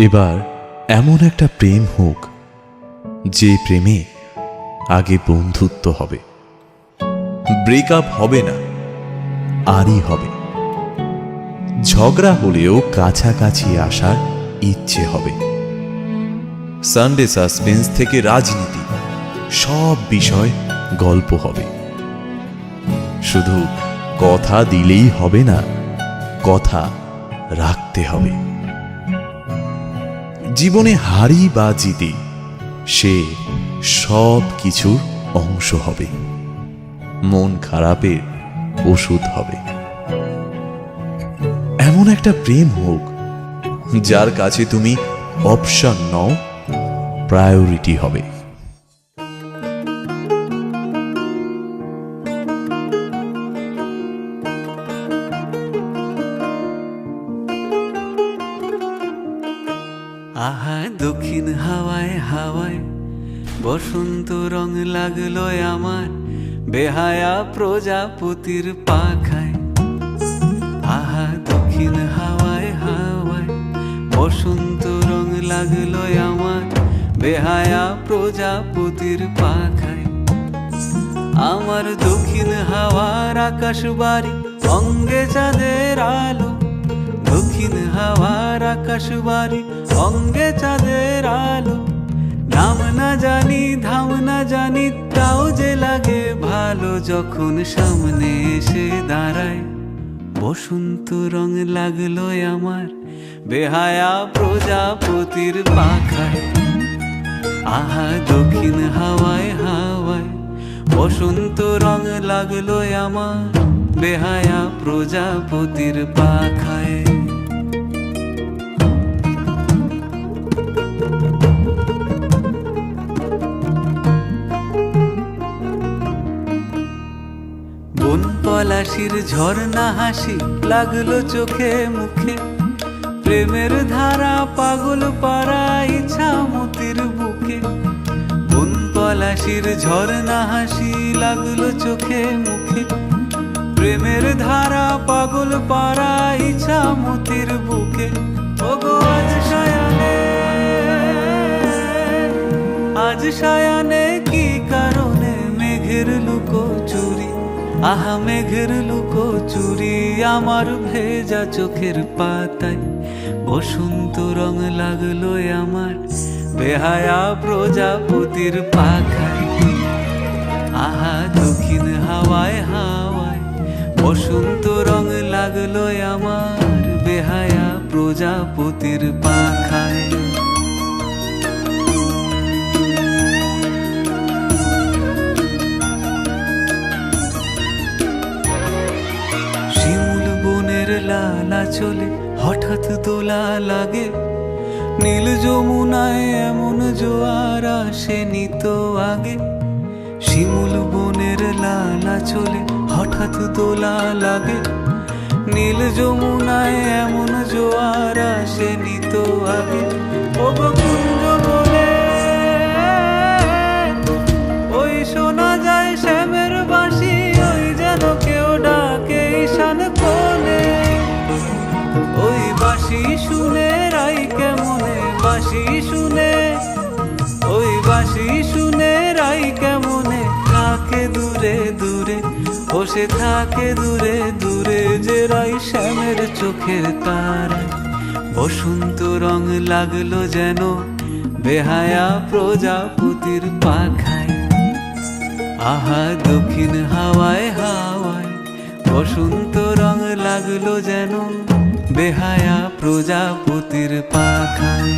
এবার এমন একটা প্রেম হোক যে প্রেমে আগে বন্ধুত্ব হবে, ব্রেকআপ হবে না, আরই হবে। ঝগড়া হলেও কাছাকাছি আসার ইচ্ছে হবে। সানডে সাসপেন্স থেকে রাজনীতি, সব বিষয় গল্প হবে। শুধু কথা দিলেই হবে না, কথা রাখতে হবে। জীবনে হারি বা জিতি, সে সব কিছুর অংশ হবে। মন খারাপের ওষুধ হবে। এমন একটা প্রেম হোক যার কাছে তুমি অপশন নও, প্রায়োরিটি হবে। আহা দক্ষিণ হাওয়ায় হাওয়ায় বসন্ত রং লাগলো আমার বেহায়া প্রজাপতির পাখায়। আহা দক্ষিণ হাওয়ায় হাওয়ায় বসন্ত রং লাগলো আমার বেহায়া প্রজাপতির পাখায়। আমার দক্ষিণ হাওয়ার আকাশ বাড়ি অঙ্গে চাঁদের আলো, দক্ষিণ হাওয়ার আকাশ বাড়ি অঙ্গে চাঁদের আলো। নাম না জানি ধাম না জানি তাও যে লাগে ভালো যখন সামনে এসে দাঁড়ায়। বসন্ত রং লাগলো আমার বেহায়া প্রজাপতির পাখায়। আহা দক্ষিণ হাওয়ায় হাওয়ায় বসন্ত রং লাগলো আমার বেহায়া প্রজাপতির পাখায়। বন পলাশির ঝর্ণা হাসি লাগলো চোখে মুখে, প্রেমের ধারা পাগল পাড়া ইছামতির বুকে। বন পলাশির ঝর্ণা হাসি লাগলো চোখে মুখে, প্রেমের ধারা পাগল পাড়া ইছামতির বুকে। ওগো আজ সায়ানে, আজ সায়ানে কি কারণে মেঘের লুকো চুরি। আহা মেঘের লুকো চুরি আমার ভেজা চোখের পাতায়। বসন্ত রং লাগলো আমার বেহায়া প্রজাপতির পাখায়। আহা দক্ষিণ হাওয়ায় হাওয়ায় বসন্ত রং লাগলো আমার বেহায়া প্রজাপতির পাখায়। শিমুল বনের লালা চলে হঠাৎ দোলা লাগে, নীল যমুনায় এমন জোয়ার আসেনি তো আগে। শিমুল বনের লালা চলে হঠাৎ দোলা লাগে, নীল যমুনায় এমন জোয়ার আসেনি তো আগে। ওগো কুঞ্জ বলে ওই শোনা যায় শ্যামের বাঁশি, ওই যেন কেউ ডাকে ঈশান কোণে। ওই বাঁশি শুনে রাই কেমনে, বাঁশি শুনে, ওই বাঁশি শুনে রাই কেমনে থাকে দূরে দূরে। বসে থাকে দূরে দূরে যে রাই শ্যামের চোখের তারায়। বসন্ত রং লাগলো যেন বেহায়া প্রজাপতির পাখায়। আহা দক্ষিণ হাওয়ায় হাওয়ায় বসন্ত রং লাগলো যেন বেহায়া প্রজাপতির পাখায়।